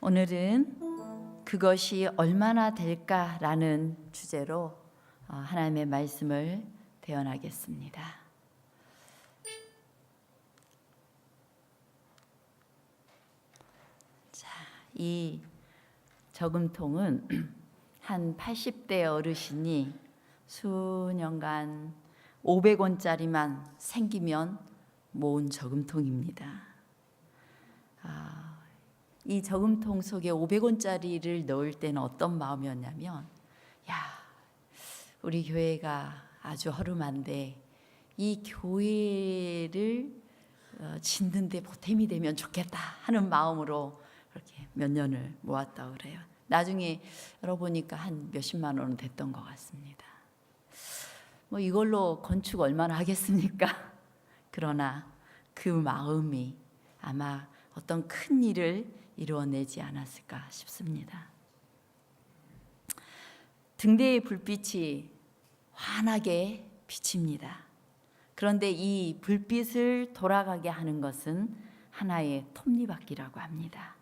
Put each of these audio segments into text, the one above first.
오늘은 그것이 얼마나 될까라는 주제로 하나님의 말씀을 대언하겠습니다. 자, 이 저금통은 한 80대 어르신이 수년간 500원짜리만 생기면 모은 저금통입니다. 이 저금통 속에 500원짜리를 넣을 때는 어떤 마음이었냐면, 우리 교회가 아주 허름한데 이 교회를 짓는데 보탬이 되면 좋겠다 하는 마음으로 그렇게 몇 년을 모았다고 그래요. 나중에 열어보니까 한 몇십만 원은 됐던 것 같습니다. 이걸로 건축 얼마나 하겠습니까? 그러나 그 마음이 아마 어떤 큰 일을 이루어내지 않았을까 싶습니다. 등대의 불빛이 환하게 비칩니다. 그런데 이 불빛을 돌아가게 하는 것은 하나의 톱니바퀴라고 합니다.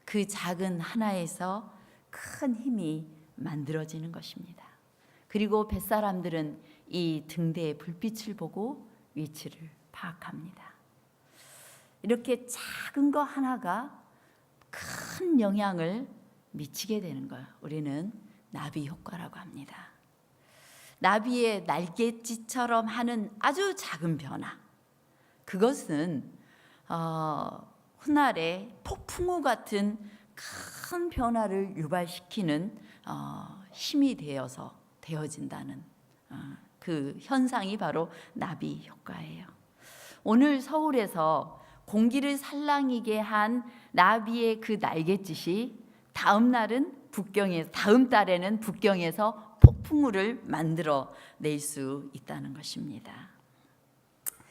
그 작은 하나에서 큰 힘이 만들어지는 것입니다. 그리고 뱃사람들은 이 등대의 불빛을 보고 위치를 파악합니다. 이렇게 작은 거 하나가 큰 영향을 미치게 되는 걸 우리는 나비 효과라고 합니다. 나비의 날갯짓처럼 하는 아주 작은 변화, 그것은 훗날에 폭풍우 같은 큰 변화를 유발시키는 힘이 되어진다는 그 현상이 바로 나비 효과예요. 오늘 서울에서 공기를 살랑이게 한 나비의 그 날갯짓이 다음 달에는 북경에서 폭풍우를 만들어낼 수 있다는 것입니다.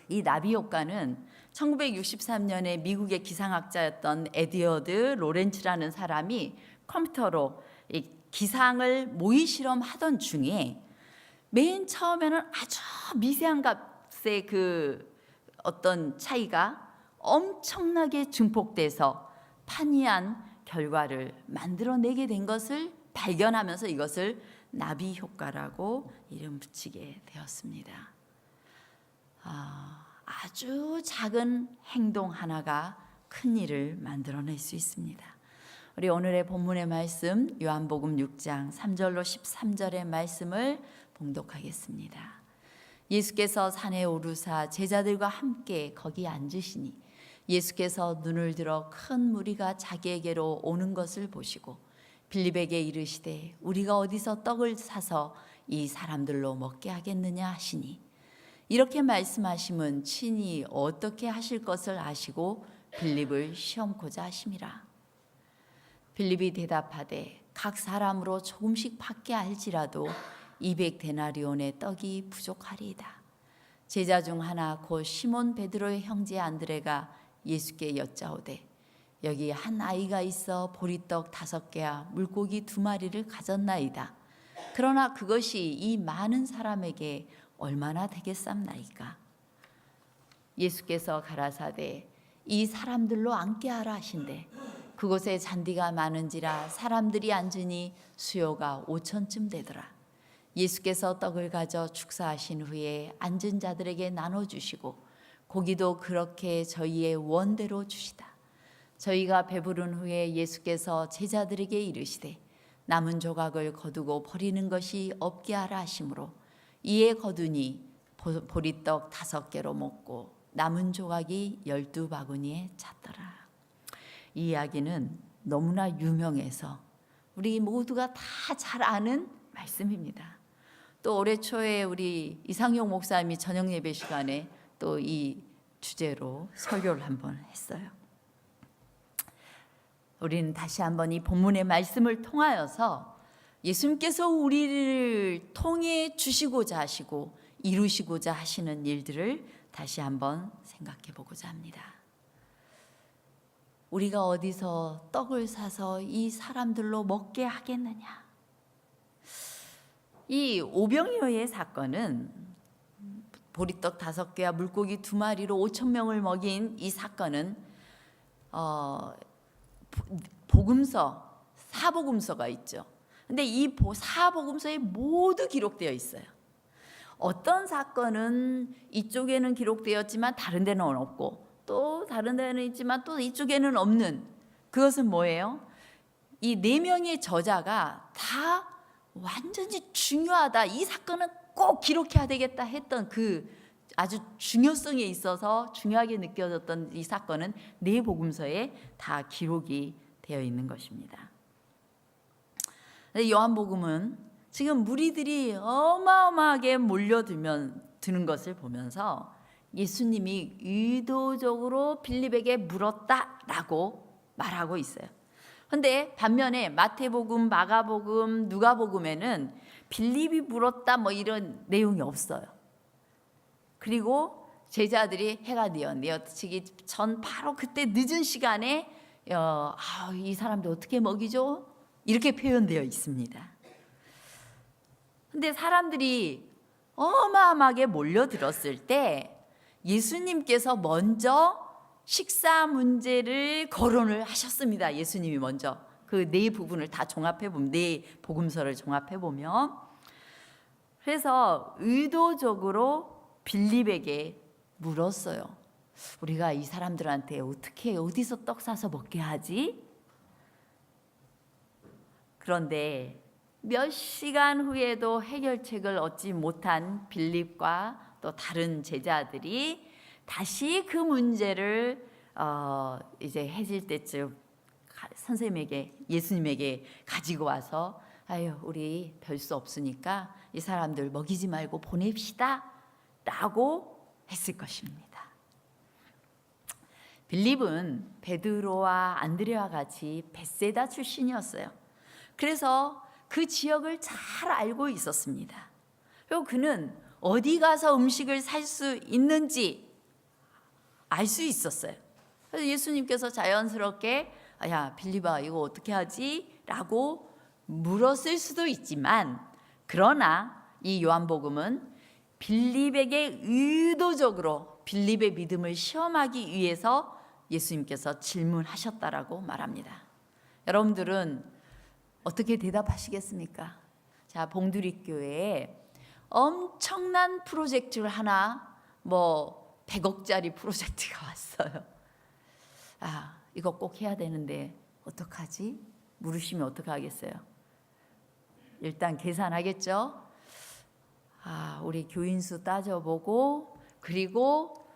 이 나비 효과는 1963년에 미국의 기상학자였던 에드워드 로렌츠라는 사람이 컴퓨터로 이 기상을 모의 실험하던 중에 맨 처음에는 아주 미세한 값의 그 어떤 차이가 엄청나게 증폭돼서 판이한 결과를 만들어내게 된 것을 발견하면서 이것을 나비 효과라고 이름 붙이게 되었습니다. 아주 작은 행동 하나가 큰 일을 만들어낼 수 있습니다. 우리 오늘의 본문의 말씀 요한복음 6장 3절로 13절의 말씀을 봉독하겠습니다. 예수께서 산에 오르사 제자들과 함께 거기 앉으시니 예수께서 눈을 들어 큰 무리가 자기에게로 오는 것을 보시고 빌립에게 이르시되 우리가 어디서 떡을 사서 이 사람들로 먹게 하겠느냐 하시니, 이렇게 말씀하심은 친히 어떻게 하실 것을 아시고 빌립을 시험코자 하심이라. 빌립이 대답하되 각 사람으로 조금씩 받게 할지라도 200데나리온의 떡이 부족하리이다. 제자 중 하나 곧 시몬 베드로의 형제 안드레가 예수께 여짜오되 여기 한 아이가 있어 보리떡 5개와 물고기 2마리를 가졌나이다. 그러나 그것이 이 많은 사람에게 얼마나 되겠삼나이까? 예수께서 가라사대 이 사람들로 앉게 하라 하신대 그곳에 잔디가 많은지라 사람들이 앉으니 수요가 5,000쯤 되더라. 예수께서 떡을 가져 축사하신 후에 앉은 자들에게 나눠주시고 고기도 그렇게 저희의 원대로 주시다. 저희가 배부른 후에 예수께서 제자들에게 이르시되 남은 조각을 거두고 버리는 것이 없게 하라 하시므로 이에 거두니 보리떡 5개로 먹고 남은 조각이 12바구니에 찼더라. 이 이야기는 너무나 유명해서 우리 모두가 다 잘 아는 말씀입니다. 또 올해 초에 우리 이상용 목사님이 저녁 예배 시간에 또 이 주제로 설교를 한번 했어요. 우리는 다시 한번 이 본문의 말씀을 통하여서 예수님께서 우리를 통해 주시고자 하시고 이루시고자 하시는 일들을 다시 한번 생각해 보고자 합니다. 우리가 어디서 떡을 사서 이 사람들로 먹게 하겠느냐? 이 오병이어의 사건은 보리떡 5개와 물고기 2마리로 5,000명을 먹인 이 사건은 복음서, 사복음서가 있죠. 근데 이 사복음서에 모두 기록되어 있어요. 어떤 사건은 이쪽에는 기록되었지만 다른 데는 없고, 또 다른 데는 있지만 또 이쪽에는 없는, 그것은 뭐예요? 이 4명의 저자가 다 완전히 중요하다, 이 사건은 꼭 기록해야 되겠다 했던 그 아주 중요성에 있어서 중요하게 느껴졌던 이 사건은 4복음서에 다 기록이 되어 있는 것입니다. 요한복음은 지금 무리들이 어마어마하게 몰려드는 것을 보면서 예수님이 의도적으로 빌립에게 물었다라고 말하고 있어요. 그런데 반면에 마태복음, 마가복음, 누가복음에는 빌립이 물었다 뭐 이런 내용이 없어요. 그리고 제자들이 해가 뉘어치기 전 바로 그때 늦은 시간에 이 사람들 어떻게 먹이죠? 이렇게 표현되어 있습니다. 근데 사람들이 어마어마하게 몰려들었을 때 예수님께서 먼저 식사 문제를 거론을 하셨습니다. 예수님이 먼저 그 4부분을 다 종합해보면, 4복음서를 종합해보면, 그래서 의도적으로 빌립에게 물었어요. 우리가 이 사람들한테 어떻게 어디서 떡 사서 먹게 하지? 그런데 몇 시간 후에도 해결책을 얻지 못한 빌립과 또 다른 제자들이 다시 그 문제를 이제 해질 때쯤 선생님에게, 예수님에게 가지고 와서 우리 별 수 없으니까 이 사람들 먹이지 말고 보냅시다 라고 했을 것입니다. 빌립은 베드로와 안드레와 같이 벳세다 출신이었어요. 그래서 그 지역을 잘 알고 있었습니다. 그리고 그는 어디 가서 음식을 살 수 있는지 알 수 있었어요. 그래서 예수님께서 자연스럽게 야 빌립아 이거 어떻게 하지? 라고 물었을 수도 있지만, 그러나 이 요한복음은 빌립에게 의도적으로 빌립의 믿음을 시험하기 위해서 예수님께서 질문하셨다라고 말합니다. 여러분들은 어떻게 대답하시겠습니까? 자, 봉두리 교회에 엄청난 프로젝트를 하나, 100억짜리 프로젝트가 왔어요. 이거 꼭 해야 되는데 어떡하지? 물으시면 어떡하겠어요? 일단 계산하겠죠? 우리 교인수 따져보고, 그리고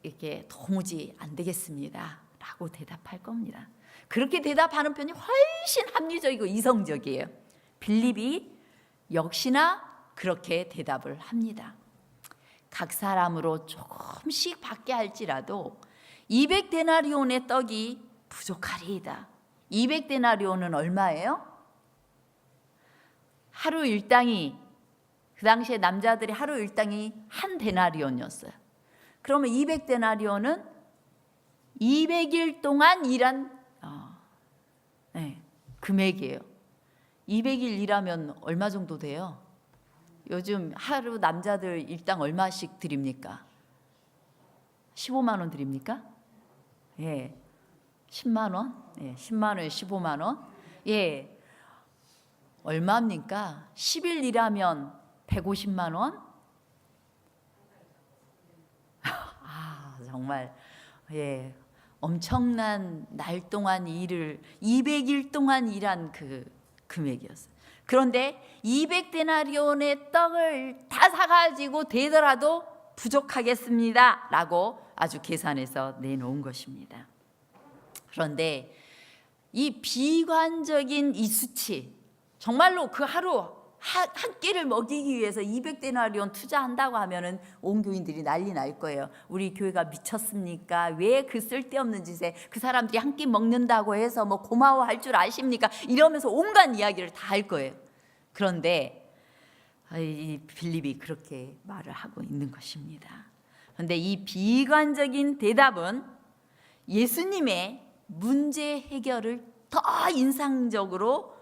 이렇게 도무지 안 되겠습니다 라고 대답할 겁니다. 그렇게 대답하는 편이 훨씬 합리적이고 이성적이에요. 빌립이 역시나 그렇게 대답을 합니다. 각 사람으로 조금씩 받게 할지라도 200데나리온의 떡이 부족하리이다. 200데나리온은 얼마예요? 하루 일당이, 그 당시에 남자들이 하루 일당이 1데나리온이었어요. 그러면 200데나리온은 200일 동안 일한 금액이에요. 200일 일하면 얼마 정도 돼요? 요즘 하루 남자들 일당 얼마씩 드립니까? 15만 원 드립니까? 예. 10만 원? 예. 10만 원에 15만 원? 예. 얼마입니까? 10일 일하면 150만 원? 정말 예. 엄청난 날 동안 일을 200일 동안 일한 그 금액이었어요. 그런데 200데나리온의 떡을 다 사가지고 되더라도 부족하겠습니다 라고 아주 계산해서 내놓은 것입니다. 그런데 이 비관적인 이 수치, 정말로 그 하루 한 끼를 먹이기 위해서 200데나리온 투자한다고 하면은 온 교인들이 난리 날 거예요. 우리 교회가 미쳤습니까? 왜 그 쓸데없는 짓에 그 사람들이 한 끼 먹는다고 해서 고마워할 줄 아십니까? 이러면서 온갖 이야기를 다 할 거예요. 그런데 이 빌립이 그렇게 말을 하고 있는 것입니다. 그런데 이 비관적인 대답은 예수님의 문제 해결을 더 인상적으로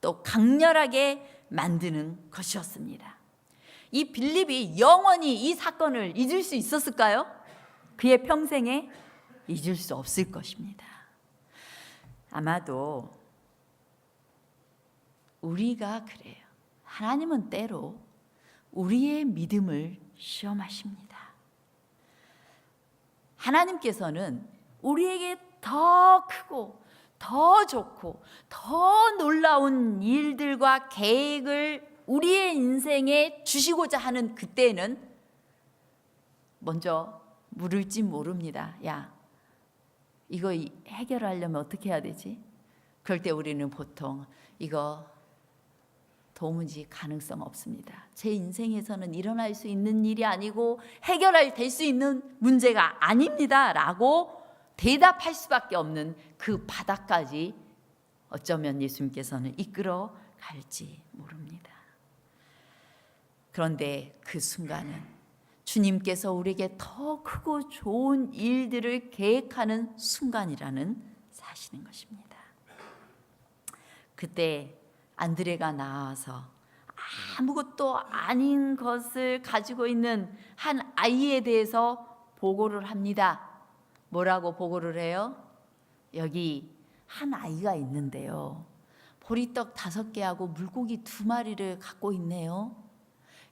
또 강렬하게 만드는 것이었습니다. 이 빌립이 영원히 이 사건을 잊을 수 있었을까요? 그의 평생에 잊을 수 없을 것입니다. 아마도 우리가 그래요. 하나님은 때로 우리의 믿음을 시험하십니다. 하나님께서는 우리에게 더 크고 더 좋고 더 놀라운 일들과 계획을 우리의 인생에 주시고자 하는 그때는 먼저 물을지 모릅니다. 야, 이거 해결하려면 어떻게 해야 되지? 그럴 때 우리는 보통 이거 도무지 가능성 없습니다. 제 인생에서는 일어날 수 있는 일이 아니고 될 수 있는 문제가 아닙니다 라고 대답할 수밖에 없는 그 바닥까지 어쩌면 예수님께서는 이끌어 갈지 모릅니다. 그런데 그 순간은 주님께서 우리에게 더 크고 좋은 일들을 계획하는 순간이라는 사실인 것입니다. 그때 안드레가 나와서 아무것도 아닌 것을 가지고 있는 한 아이에 대해서 보고를 합니다. 뭐라고 보고를 해요? 여기 한 아이가 있는데요, 보리떡 5개하고 물고기 2마리를 갖고 있네요.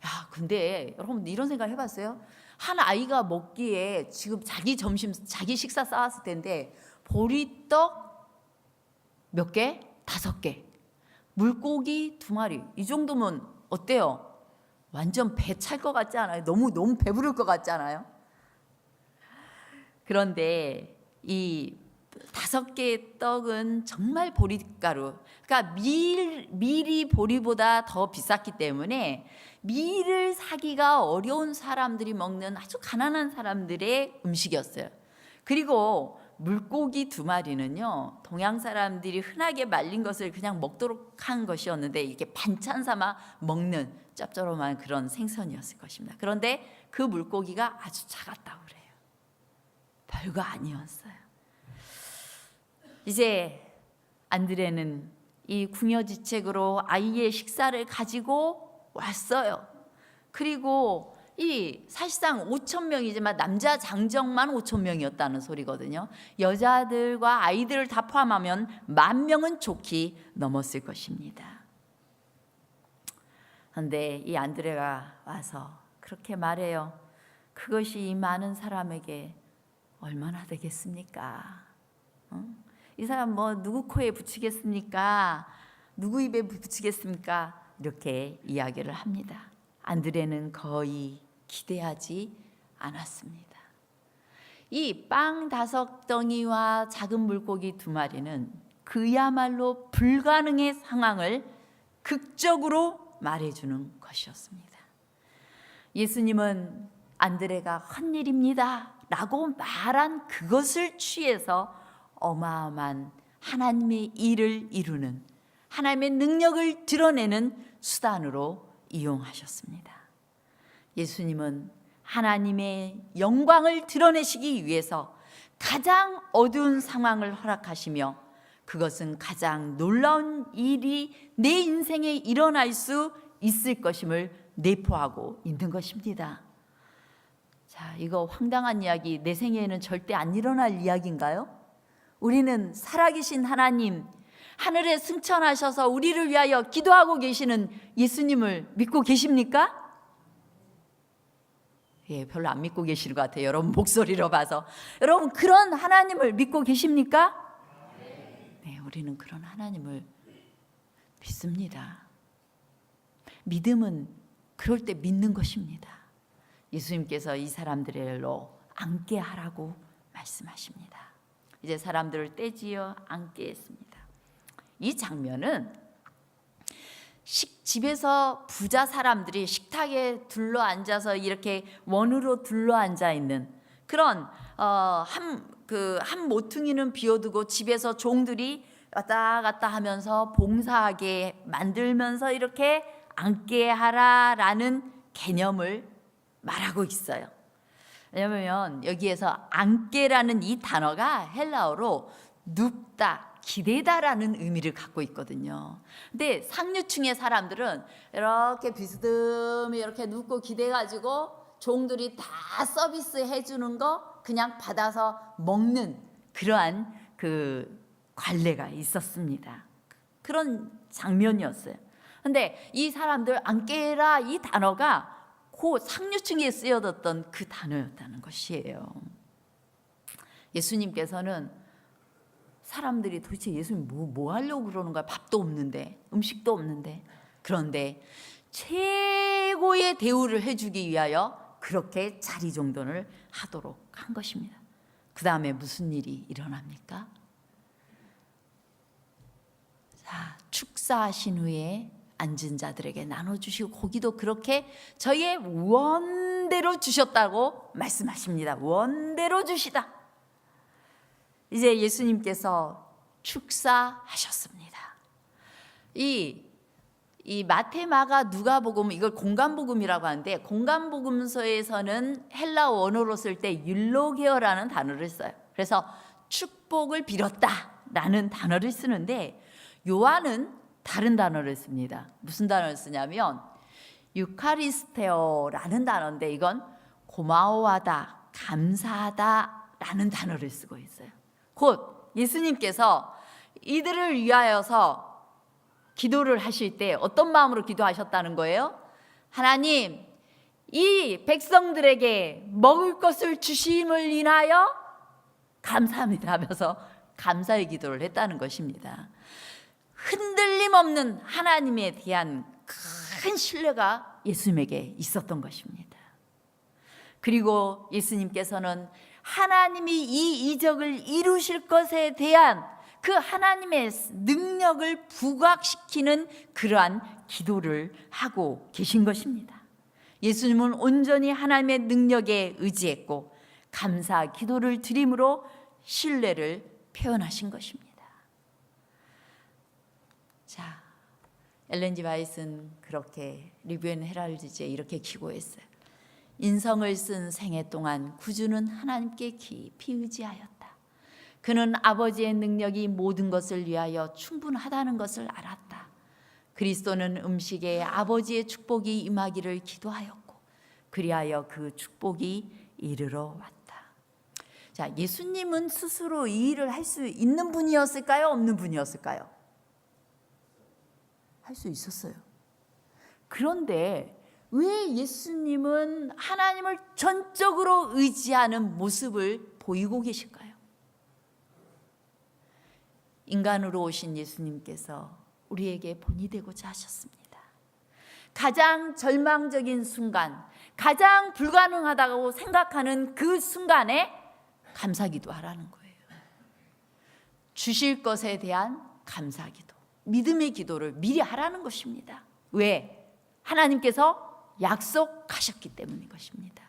야, 근데 여러분 이런 생각 해봤어요? 한 아이가 먹기에 지금 자기 식사 싸왔을 텐데 보리떡 몇 개? 5개, 물고기 2마리, 이 정도면 어때요? 완전 배 찰 것 같지 않아요? 너무 배부를 것 같지 않아요? 그런데 이 5개의 떡은 정말 보리가루, 그러니까 밀이 보리보다 더 비쌌기 때문에 밀을 사기가 어려운 사람들이 먹는 아주 가난한 사람들의 음식이었어요. 그리고 물고기 2마리는요, 동양 사람들이 흔하게 말린 것을 그냥 먹도록 한 것이었는데 이게 반찬 삼아 먹는 짭조름한 그런 생선이었을 것입니다. 그런데 그 물고기가 아주 작았다고 그래요. 별거 아니었어요. 이제 안드레는 이 궁여지책으로 아이의 식사를 가지고 왔어요. 그리고 이 사실상 5,000명이지만 남자 장정만 5,000명이었다는 소리거든요. 여자들과 아이들을 다 포함하면 10,000명은 좋게 넘었을 것입니다. 그런데 이 안드레가 와서 그렇게 말해요. 그것이 이 많은 사람에게 얼마나 되겠습니까? 이 사람 뭐 누구 코에 붙이겠습니까? 누구 입에 붙이겠습니까? 이렇게 이야기를 합니다. 안드레는 거의 기대하지 않았습니다. 이 빵 5덩이와 작은 물고기 2마리는 그야말로 불가능의 상황을 극적으로 말해주는 것이었습니다. 예수님은 안드레가 헛일입니다 라고 말한 그것을 취해서 어마어마한 하나님의 일을 이루는, 하나님의 능력을 드러내는 수단으로 이용하셨습니다. 예수님은 하나님의 영광을 드러내시기 위해서 가장 어두운 상황을 허락하시며 그것은 가장 놀라운 일이 내 인생에 일어날 수 있을 것임을 내포하고 있는 것입니다. 자, 이거 황당한 이야기, 내 생에는 절대 안 일어날 이야기인가요? 우리는 살아계신 하나님, 하늘에 승천하셔서 우리를 위하여 기도하고 계시는 예수님을 믿고 계십니까? 예, 별로 안 믿고 계실 것 같아요. 여러분 목소리로 봐서. 여러분 그런 하나님을 믿고 계십니까? 네, 우리는 그런 하나님을 믿습니다. 믿음은 그럴 때 믿는 것입니다. 예수님께서 이 사람들로 앉게 하라고 말씀하십니다. 이제 사람들을 떼지어 앉게 했습니다. 이 장면은 집에서 부자 사람들이 식탁에 둘러앉아서 이렇게 원으로 둘러앉아 있는 그런 한 모퉁이는 비워두고 집에서 종들이 왔다 갔다 하면서 봉사하게 만들면서 이렇게 앉게 하라라는 개념을 말하고 있어요. 왜냐하면 여기에서 앉게라는 이 단어가 헬라어로 눕다, 기대다라는 의미를 갖고 있거든요. 근데 상류층의 사람들은 이렇게 비스듬히 이렇게 눕고 기대가지고 종들이 다 서비스 해주는 거 그냥 받아서 먹는 그러한 그 관례가 있었습니다. 그런 장면이었어요. 근데 이 사람들 안깨라 이 단어가 그 상류층에 쓰여졌던 그 단어였다는 것이에요. 예수님께서는 사람들이 도대체 예수님 뭐 하려고 그러는 거야? 밥도 없는데, 음식도 없는데. 그런데 최고의 대우를 해주기 위하여 그렇게 자리 정돈을 하도록 한 것입니다. 그 다음에 무슨 일이 일어납니까? 자, 축사하신 후에 앉은 자들에게 나눠주시고 고기도 그렇게 저희의 원대로 주셨다고 말씀하십니다. 원대로 주시다. 이제 예수님께서 축사하셨습니다. 이 마태, 마가, 누가복음, 이걸 공간복음이라고 하는데, 공간복음서에서는 헬라 원어로 쓸 때 율로게어라는 단어를 써요. 그래서 축복을 빌었다라는 단어를 쓰는데, 요한은 다른 단어를 씁니다. 무슨 단어를 쓰냐면 유카리스테오라는 단어인데, 이건 고마워하다, 감사하다라는 단어를 쓰고 있어요. 곧 예수님께서 이들을 위하여서 기도를 하실 때 어떤 마음으로 기도하셨다는 거예요? 하나님, 이 백성들에게 먹을 것을 주심을 인하여 감사합니다 하면서 감사의 기도를 했다는 것입니다. 흔들림 없는 하나님에 대한 큰 신뢰가 예수님에게 있었던 것입니다. 그리고 예수님께서는 하나님이 이 이적을 이루실 것에 대한 그 하나님의 능력을 부각시키는 그러한 기도를 하고 계신 것입니다. 예수님은 온전히 하나님의 능력에 의지했고 감사 기도를 드림으로 신뢰를 표현하신 것입니다. 자, 엘렌 G. 화이트는 그렇게 리뷰 앤 헤럴드지에 이렇게 기고했어요. 인성을 쓴 생애 동안 구주는 하나님께 깊이 의지하였다. 그는 아버지의 능력이 모든 것을 위하여 충분하다는 것을 알았다. 그리스도는 음식에 아버지의 축복이 임하기를 기도하였고 그리하여 그 축복이 이르러 왔다. 자, 예수님은 스스로 이 일을 할 수 있는 분이었을까요? 없는 분이었을까요? 할 수 있었어요. 그런데 왜 예수님은 하나님을 전적으로 의지하는 모습을 보이고 계실까요? 인간으로 오신 예수님께서 우리에게 본이 되고자 하셨습니다. 가장 절망적인 순간, 가장 불가능하다고 생각하는 그 순간에 감사기도 하라는 거예요. 주실 것에 대한 감사기도, 믿음의 기도를 미리 하라는 것입니다. 왜? 하나님께서 약속하셨기 때문인 것입니다.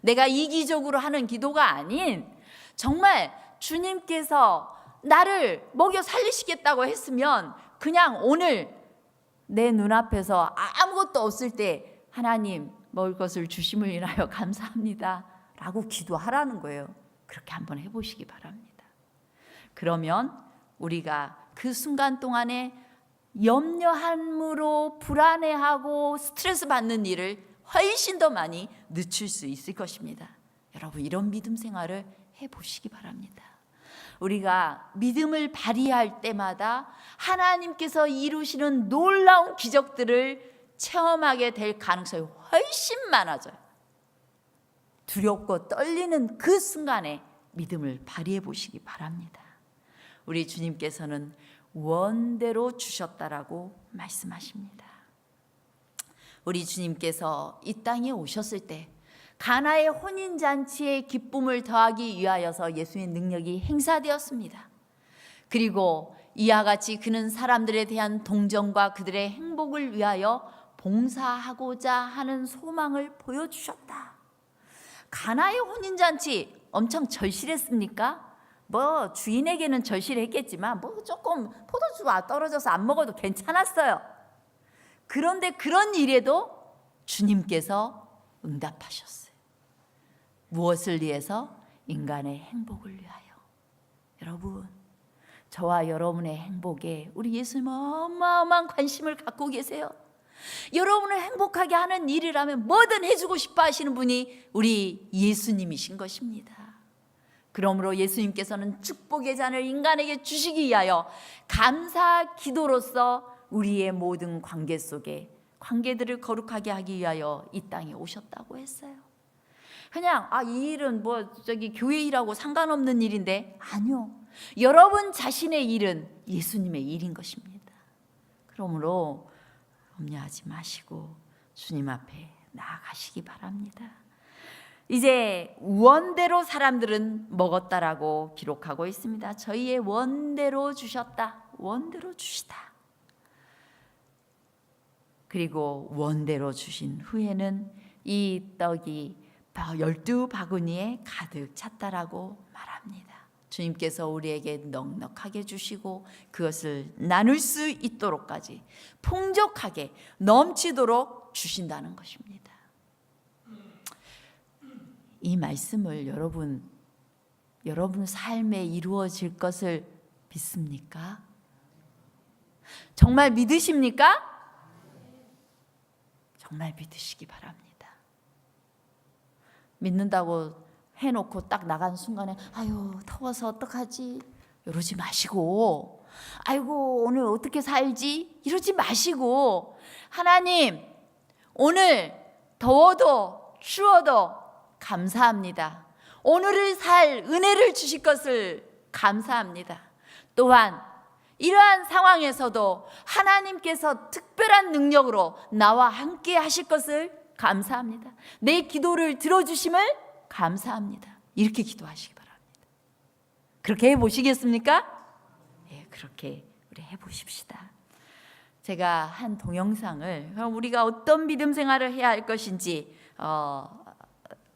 내가 이기적으로 하는 기도가 아닌 정말 주님께서 나를 먹여 살리시겠다고 했으면 그냥 오늘 내 눈앞에서 아무것도 없을 때 하나님 먹을 것을 주심을 인하여 감사합니다 라고 기도하라는 거예요. 그렇게 한번 해보시기 바랍니다. 그러면 우리가 그 순간 동안에 염려함으로 불안해하고 스트레스 받는 일을 훨씬 더 많이 늦출 수 있을 것입니다. 여러분, 이런 믿음 생활을 해보시기 바랍니다. 우리가 믿음을 발휘할 때마다 하나님께서 이루시는 놀라운 기적들을 체험하게 될 가능성이 훨씬 많아져요. 두렵고 떨리는 그 순간에 믿음을 발휘해 보시기 바랍니다. 우리 주님께서는 원대로 주셨다라고 말씀하십니다. 우리 주님께서 이 땅에 오셨을 때 가나의 혼인잔치의 기쁨을 더하기 위하여서 예수의 능력이 행사되었습니다. 그리고 이와 같이 그는 사람들에 대한 동정과 그들의 행복을 위하여 봉사하고자 하는 소망을 보여주셨다. 가나의 혼인잔치 엄청 절실했습니까? 뭐 주인에게는 절실했겠지만 뭐 조금 포도주가 떨어져서 안 먹어도 괜찮았어요. 그런데 그런 일에도 주님께서 응답하셨어요. 무엇을 위해서? 인간의 행복을 위하여. 여러분, 저와 여러분의 행복에 우리 예수님은 어마어마한 관심을 갖고 계세요. 여러분을 행복하게 하는 일이라면 뭐든 해주고 싶어 하시는 분이 우리 예수님이신 것입니다. 그러므로 예수님께서는 축복의 잔을 인간에게 주시기 위하여 감사 기도로서 우리의 모든 관계 속에 관계들을 거룩하게 하기 위하여 이 땅에 오셨다고 했어요. 그냥 이 일은 교회 일하고 상관없는 일인데, 아니요. 여러분 자신의 일은 예수님의 일인 것입니다. 그러므로 염려하지 마시고 주님 앞에 나아가시기 바랍니다. 이제 원대로 사람들은 먹었다라고 기록하고 있습니다. 저희의 원대로 주셨다. 원대로 주시다. 그리고 원대로 주신 후에는 이 떡이 12바구니에 가득 찼다라고 말합니다. 주님께서 우리에게 넉넉하게 주시고 그것을 나눌 수 있도록까지 풍족하게 넘치도록 주신다는 것입니다. 이 말씀을 여러분 삶에 이루어질 것을 믿습니까? 정말 믿으십니까? 정말 믿으시기 바랍니다. 믿는다고 해놓고 딱 나간 순간에 아유 더워서 어떡하지 이러지 마시고, 아이고 오늘 어떻게 살지 이러지 마시고, 하나님 오늘 더워도 추워도 감사합니다. 오늘을 살 은혜를 주실 것을 감사합니다. 또한 이러한 상황에서도 하나님께서 특별한 능력으로 나와 함께 하실 것을 감사합니다. 내 기도를 들어주심을 감사합니다. 이렇게 기도하시기 바랍니다. 그렇게 해보시겠습니까? 네, 그렇게 우리 해보십시다. 제가 한 동영상을, 그럼 우리가 어떤 믿음 생활을 해야 할 것인지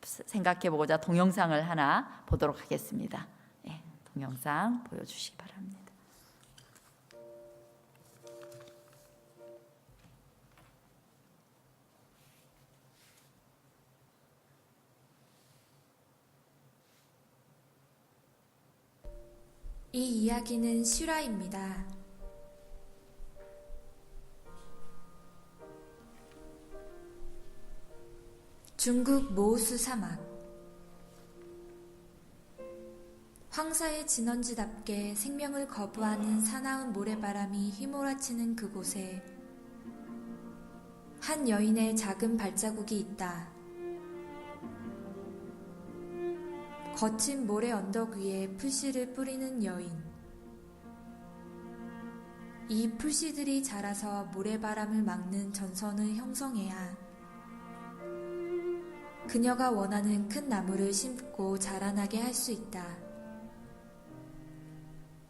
생각해보고자 동영상을 하나 보도록 하겠습니다. 네, 동영상 보여주시기 바랍니다. 이 이야기는 실화입니다. 중국 모우스 사막. 황사의 진원지답게 생명을 거부하는 사나운 모래바람이 휘몰아치는 그곳에 한 여인의 작은 발자국이 있다. 거친 모래 언덕 위에 풀씨를 뿌리는 여인. 이 풀씨들이 자라서 모래바람을 막는 전선을 형성해야 그녀가 원하는 큰 나무를 심고 자라나게 할 수 있다.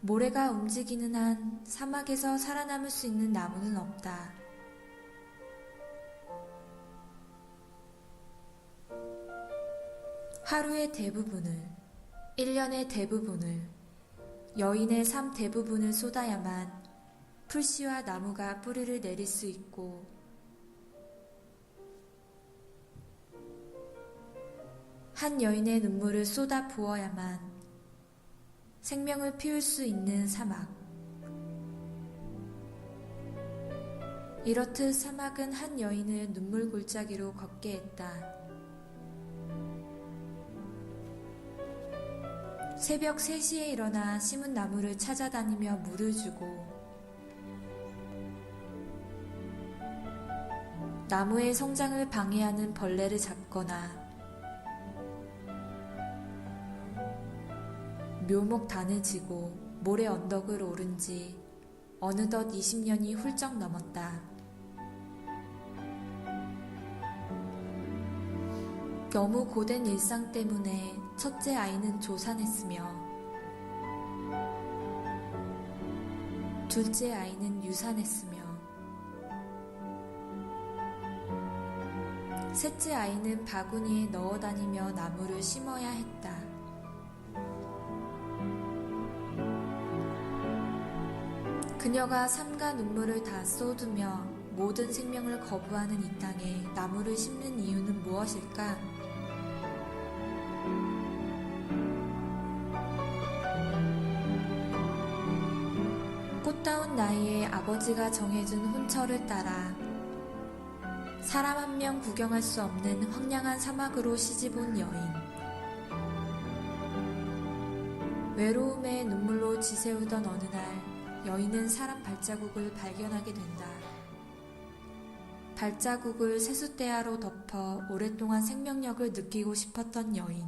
모래가 움직이는 한 사막에서 살아남을 수 있는 나무는 없다. 하루의 대부분을, 1년의 대부분을, 여인의 삶 대부분을 쏟아야만 풀씨와 나무가 뿌리를 내릴 수 있고, 한 여인의 눈물을 쏟아 부어야만 생명을 피울 수 있는 사막. 이렇듯 사막은 한 여인을 눈물 골짜기로 걷게 했다. 새벽 3시에 일어나 심은 나무를 찾아다니며 물을 주고, 나무의 성장을 방해하는 벌레를 잡거나 묘목단을 지고 모래 언덕을 오른 지 어느덧 20년이 훌쩍 넘었다. 너무 고된 일상 때문에 첫째 아이는 조산했으며 둘째 아이는 유산했으며 셋째 아이는 바구니에 넣어 다니며 나무를 심어야 했다. 그녀가 삶과 눈물을 다 쏟으며 모든 생명을 거부하는 이 땅에 나무를 심는 이유는 무엇일까? 꽃다운 나이에 아버지가 정해준 혼처를 따라 사람 한 명 구경할 수 없는 황량한 사막으로 시집온 여인. 외로움에 눈물로 지새우던 어느 날 여인은 사람 발자국을 발견하게 된다. 발자국을 세숫대야로 덮어 오랫동안 생명력을 느끼고 싶었던 여인.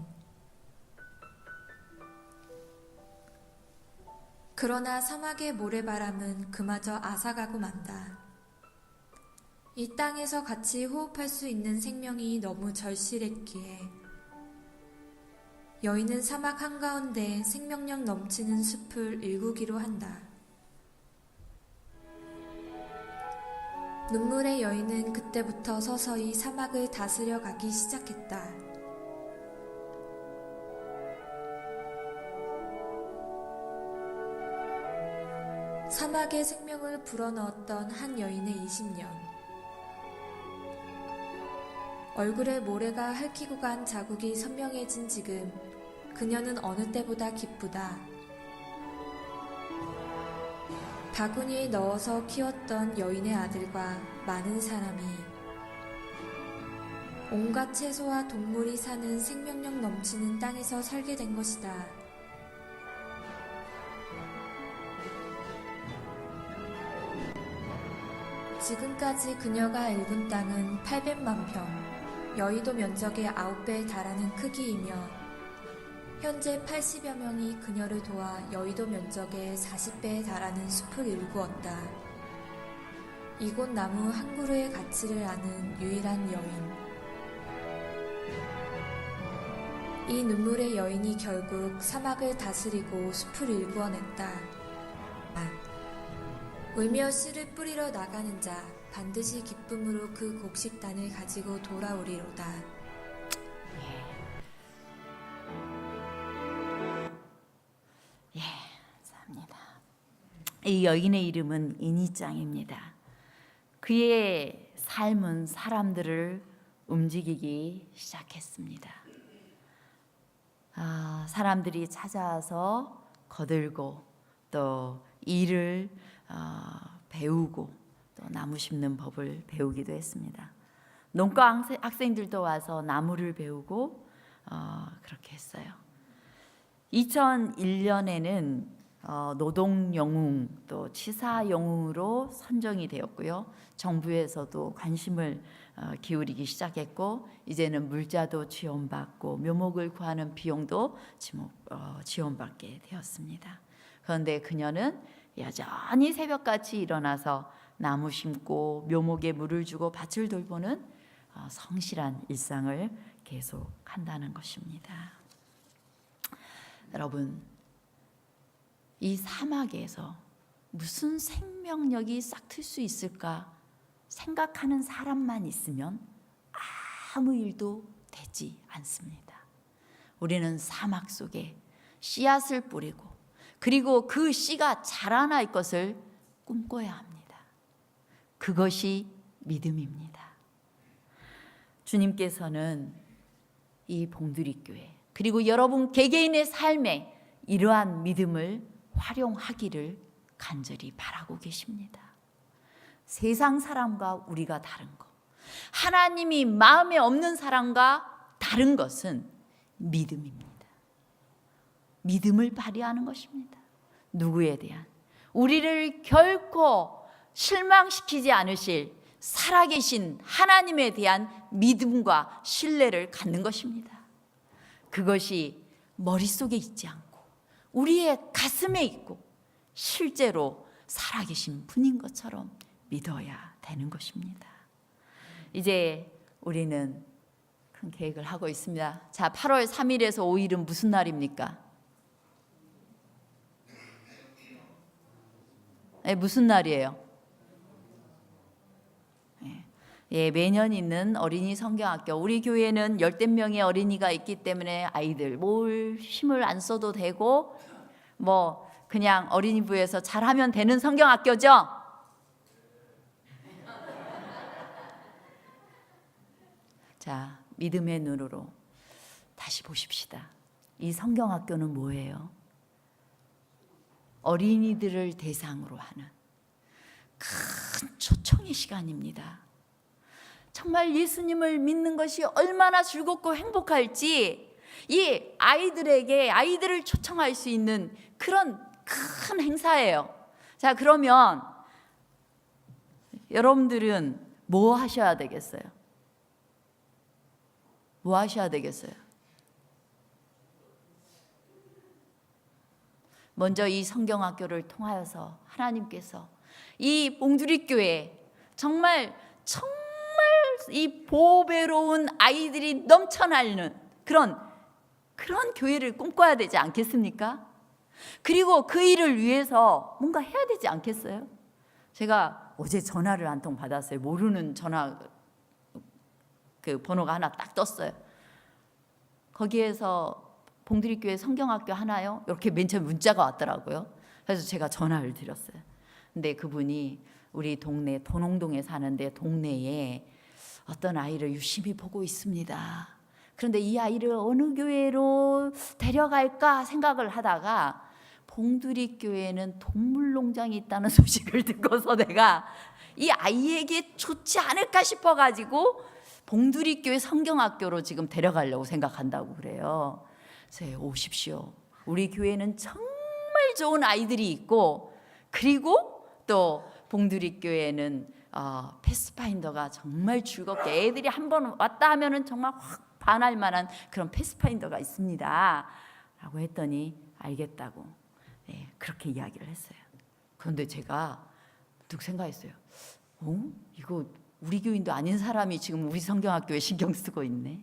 그러나 사막의 모래바람은 그마저 앗아가고 만다. 이 땅에서 같이 호흡할 수 있는 생명이 너무 절실했기에 여인은 사막 한가운데 생명력 넘치는 숲을 일구기로 한다. 눈물의 여인은 그때부터 서서히 사막을 다스려 가기 시작했다. 사막에 생명을 불어넣었던 한 여인의 20년. 얼굴에 모래가 핥히고 간 자국이 선명해진 지금 그녀는 어느 때보다 기쁘다. 바구니에 넣어서 키웠던 여인의 아들과 많은 사람이 온갖 채소와 동물이 사는 생명력 넘치는 땅에서 살게 된 것이다. 지금까지 그녀가 일군 땅은 800만 평, 여의도 면적의 9배에 달하는 크기이며 현재 80여 명이 그녀를 도와 여의도 면적의 40배에 달하는 숲을 일구었다. 이곳 나무 한 그루의 가치를 아는 유일한 여인. 이 눈물의 여인이 결국 사막을 다스리고 숲을 일구어냈다. 울며 씨를 뿌리러 나가는 자 반드시 기쁨으로 그 곡식단을 가지고 돌아오리로다. 예, 감사합니다. 이 여인의 이름은 이니짱입니다. 그의 삶은 사람들을 움직이기 시작했습니다. 사람들이 찾아와서 거들고 또 일을 배우고 또 나무 심는 법을 배우기도 했습니다. 농과 학생들도 와서 나무를 배우고 그렇게 했어요. 2001년에는 노동영웅 또 치사영웅으로 선정이 되었고요. 정부에서도 관심을 기울이기 시작했고 이제는 물자도 지원받고 묘목을 구하는 비용도 지원받게 되었습니다. 그런데 그녀는 여전히 새벽같이 일어나서 나무 심고 묘목에 물을 주고 밭을 돌보는 성실한 일상을 계속한다는 것입니다. 여러분, 이 사막에서 무슨 생명력이 싹틀 수 있을까 생각하는 사람만 있으면 아무 일도 되지 않습니다. 우리는 사막 속에 씨앗을 뿌리고 그리고 그 씨가 자라날 것을 꿈꿔야 합니다. 그것이 믿음입니다. 주님께서는 이 봉두리교회 그리고 여러분 개개인의 삶에 이러한 믿음을 활용하기를 간절히 바라고 계십니다. 세상 사람과 우리가 다른 것, 하나님이 마음에 없는 사람과 다른 것은 믿음입니다. 믿음을 발휘하는 것입니다. 누구에 대한? 우리를 결코 실망시키지 않으실 살아계신 하나님에 대한 믿음과 신뢰를 갖는 것입니다. 그것이 머릿속에 있지 않고 우리의 가슴에 있고 실제로 살아계신 분인 것처럼 믿어야 되는 것입니다. 이제 우리는 큰 계획을 하고 있습니다. 자, 8월 3일에서 5일은 무슨 날입니까? 무슨 날이에요? 예, 매년 있는 어린이 성경학교. 우리 교회는 10명의 어린이가 있기 때문에 아이들 뭘 힘을 안 써도 되고 뭐 그냥 어린이부에서 잘하면 되는 성경학교죠? 자, 믿음의 눈으로 다시 보십시다. 이 성경학교는 뭐예요? 어린이들을 대상으로 하는 큰 초청의 시간입니다. 정말 예수님을 믿는 것이 얼마나 즐겁고 행복할지 이 아이들을 초청할 수 있는 그런 큰 행사예요. 자, 그러면 여러분들은 뭐 하셔야 되겠어요? 뭐 하셔야 되겠어요? 먼저 이 성경학교를 통하여서 하나님께서 이 봉두리교회 정말 이 보배로운 아이들이 넘쳐나는 그런 교회를 꿈꿔야 되지 않겠습니까? 그리고 그 일을 위해서 뭔가 해야 되지 않겠어요? 제가 어제 전화를 한 통 받았어요. 모르는 전화 그 번호가 하나 딱 떴어요. 거기에서 봉두리교회 성경학교 하나요? 이렇게 맨 처음 문자가 왔더라고요. 그래서 제가 전화를 드렸어요. 근데 그분이 우리 동네 도농동에 사는데 동네에 어떤 아이를 유심히 보고 있습니다. 그런데 이 아이를 어느 교회로 데려갈까 생각을 하다가 봉두리교회에는 동물농장이 있다는 소식을 듣고서 내가 이 아이에게 좋지 않을까 싶어가지고 봉두리교회 성경학교로 지금 데려가려고 생각한다고 그래요. 그래서 오십시오. 우리 교회는 정말 좋은 아이들이 있고, 그리고 또 봉두리교회는 패스파인더가 정말 즐겁게 애들이 한번 왔다 하면은 정말 확 반할 만한 그런 패스파인더가 있습니다 라고 했더니 알겠다고, 네, 그렇게 이야기를 했어요. 그런데 제가 뚝 생각했어요. 이거 우리 교인도 아닌 사람이 지금 우리 성경학교에 신경 쓰고 있네.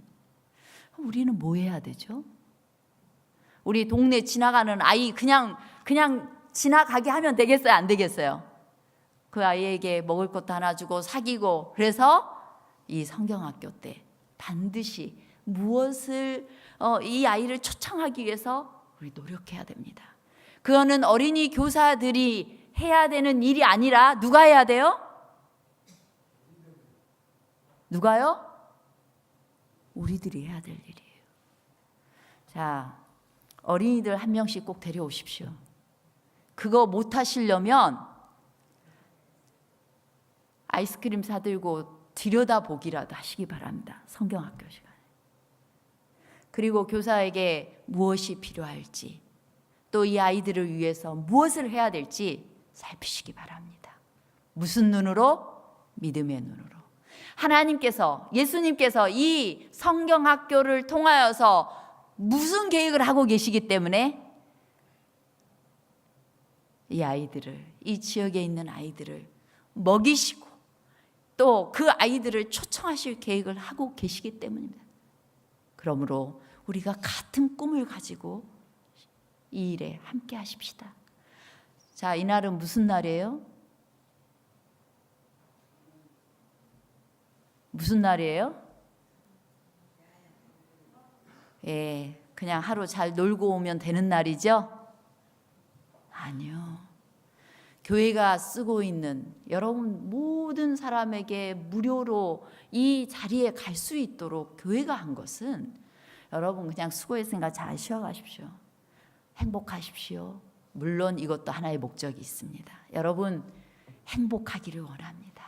우리는 뭐 해야 되죠? 우리 동네 지나가는 아이 그냥 지나가게 하면 되겠어요? 안 되겠어요? 그 아이에게 먹을 것도 하나 주고 사귀고, 그래서 이 성경학교 때 반드시 무엇을 이 아이를 초청하기 위해서 우리 노력해야 됩니다. 그거는 어린이 교사들이 해야 되는 일이 아니라 누가 해야 돼요? 누가요? 우리들이 해야 될 일이에요. 자, 어린이들 한 명씩 꼭 데려오십시오. 그거 못 하시려면 아이스크림 사들고 들여다보기라도 하시기 바랍니다. 성경학교 시간에. 그리고 교사에게 무엇이 필요할지, 또 이 아이들을 위해서 무엇을 해야 될지 살피시기 바랍니다. 무슨 눈으로? 믿음의 눈으로. 하나님께서, 예수님께서 이 성경학교를 통하여서 무슨 계획을 하고 계시기 때문에 이 아이들을, 이 지역에 있는 아이들을 먹이시고 또 그 아이들을 초청하실 계획을 하고 계시기 때문입니다. 그러므로 우리가 같은 꿈을 가지고 이 일에 함께 하십시다. 자, 이날은 무슨 날이에요? 무슨 날이에요? 예, 그냥 하루 잘 놀고 오면 되는 날이죠? 아니요. 교회가 쓰고 있는 여러분 모든 사람에게 무료로 이 자리에 갈 수 있도록 교회가 한 것은, 여러분 그냥 수고했으니까 잘 쉬어가십시오. 행복하십시오. 물론 이것도 하나의 목적이 있습니다. 여러분 행복하기를 원합니다.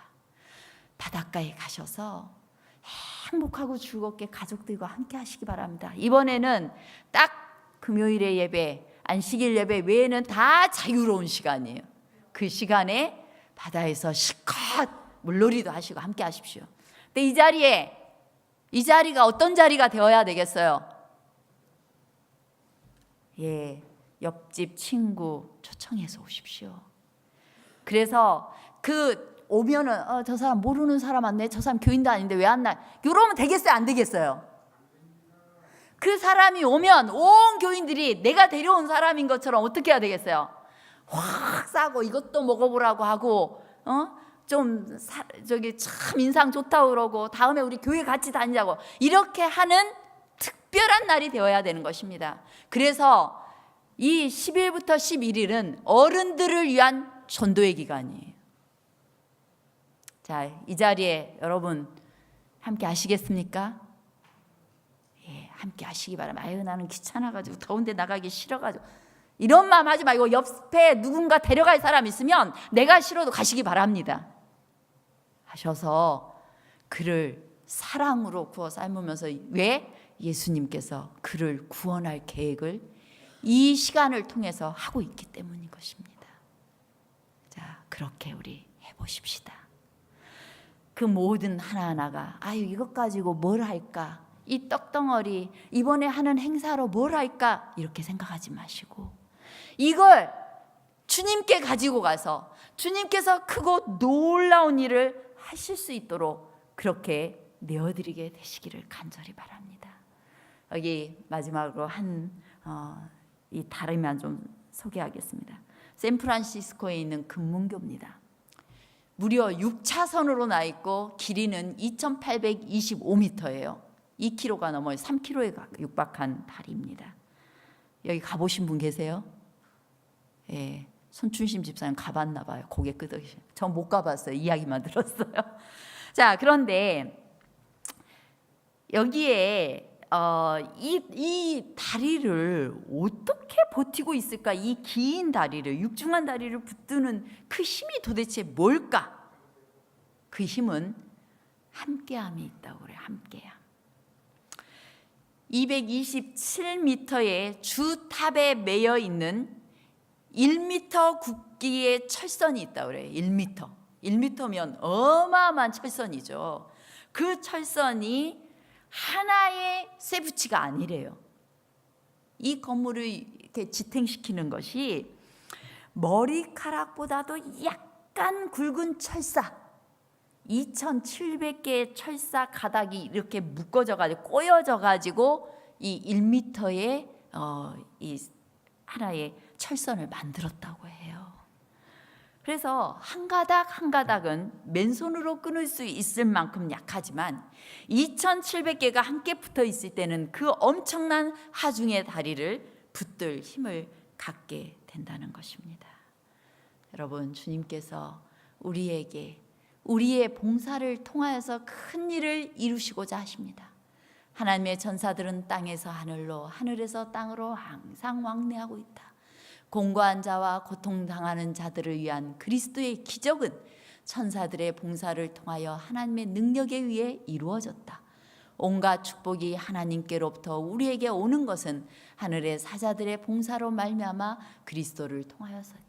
바닷가에 가셔서 행복하고 즐겁게 가족들과 함께 하시기 바랍니다. 이번에는 딱 금요일의 예배, 안식일 예배 외에는 다 자유로운 시간이에요. 그 시간에 바다에서 실컷 물놀이도 하시고 함께 하십시오. 근데 이 자리가 어떤 자리가 되어야 되겠어요? 예, 옆집 친구 초청해서 오십시오. 그래서 오면은 저 사람 모르는 사람 왔네, 저 사람 교인도 아닌데 왜 안 나? 이러면 되겠어요? 안 되겠어요? 그 사람이 오면 온 교인들이 내가 데려온 사람인 것처럼 어떻게 해야 되겠어요? 확 싸고 이것도 먹어보라고 하고, 좀 저기 참 인상 좋다고 그러고 다음에 우리 교회 같이 다니자고, 이렇게 하는 특별한 날이 되어야 되는 것입니다. 그래서 이 10일부터 11일은 어른들을 위한 전도의 기간이에요. 자, 이 자리에 여러분 함께 하시겠습니까? 예, 함께 하시기 바랍니다. 아유, 나는 귀찮아가지고 더운데 나가기 싫어가지고, 이런 마음 하지 말고 옆에 누군가 데려갈 사람 있으면 내가 싫어도 가시기 바랍니다. 하셔서 그를 사랑으로 구워 삶으면서, 왜? 예수님께서 그를 구원할 계획을 이 시간을 통해서 하고 있기 때문인 것입니다. 자, 그렇게 우리 해보십시다. 그 모든 하나하나가 아유 이것 가지고 뭘 할까? 이 떡덩어리 이번에 하는 행사로 뭘 할까? 이렇게 생각하지 마시고 이걸 주님께 가지고 가서 주님께서 크고 놀라운 일을 하실 수 있도록 그렇게 내어드리게 되시기를 간절히 바랍니다. 여기 마지막으로 이 다리만 좀 소개하겠습니다. 샌프란시스코에 있는 금문교입니다. 무려 6차선으로 나 있고 길이는 2,825m예요. 2km가 넘어요. 3km에 육박한 다리입니다. 여기 가보신 분 계세요? 예, 손춘심 집사님 가봤나 봐요. 고개 끄덕이시. 전 못 가봤어요. 이야기만 들었어요. 자, 그런데 여기에 이 다리를 어떻게 버티고 있을까? 이 긴 다리를, 육중한 다리를 붙드는 그 힘이 도대체 뭘까? 그 힘은 함께함이 있다고 그래요. 함께함. 227m의 주탑에 매여 있는 1m 굵기의 철선이 있다고 그래요. 1m. 1m면 어마어마한 철선이죠. 그 철선이 하나의 쇠붙이가 아니래요. 이 건물을 이렇게 지탱시키는 것이 머리카락보다도 약간 굵은 철사 2,700개의 철사 가닥이 이렇게 묶어져 가지고 꼬여져 가지고 이 1m의 이 하나의 철선을 만들었다고 해요. 그래서 한 가닥 한 가닥은 맨손으로 끊을 수 있을 만큼 약하지만 2,700개가 함께 붙어 있을 때는 그 엄청난 하중의 다리를 붙들 힘을 갖게 된다는 것입니다. 여러분, 주님께서 우리에게 우리의 봉사를 통하여서 큰 일을 이루시고자 하십니다. 하나님의 전사들은 땅에서 하늘로, 하늘에서 땅으로 항상 왕래하고 있다. 공고한 자와 고통당하는 자들을 위한 그리스도의 기적은 천사들의 봉사를 통하여 하나님의 능력에 의해 이루어졌다. 온갖 축복이 하나님께로부터 우리에게 오는 것은 하늘의 사자들의 봉사로 말미암아 그리스도를 통하여서다.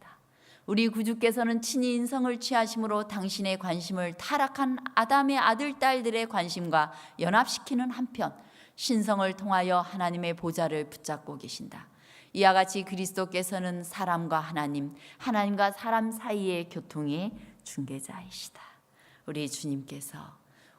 우리 구주께서는 친히 인성을 취하심으로 당신의 관심을 타락한 아담의 아들 딸들의 관심과 연합시키는 한편 신성을 통하여 하나님의 보좌를 붙잡고 계신다. 이와 같이 그리스도께서는 사람과 하나님, 하나님과 사람 사이의 교통의 중개자이시다. 우리 주님께서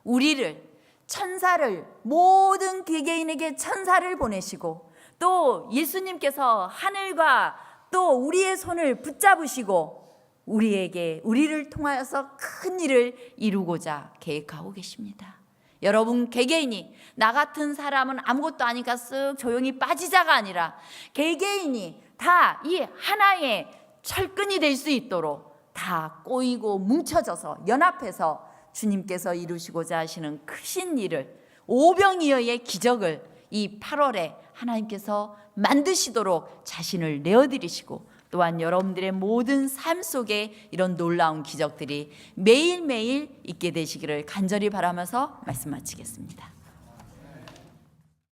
우리를 천사를 모든 개개인에게 천사를 보내시고 또 예수님께서 하늘과 또 우리의 손을 붙잡으시고 우리를 통하여서 큰 일을 이루고자 계획하고 계십니다. 여러분 개개인이 나 같은 사람은 아무것도 아니까 쓱 조용히 빠지자가 아니라 개개인이 다 이 하나의 철근이 될 수 있도록 다 꼬이고 뭉쳐져서 연합해서 주님께서 이루시고자 하시는 크신 일을 오병이어의 기적을 이 8월에 하나님께서 만드시도록 자신을 내어드리시고 또한 여러분들의 모든 삶 속에 이런 놀라운 기적들이 매일매일 있게 되시기를 간절히 바라면서 말씀 마치겠습니다.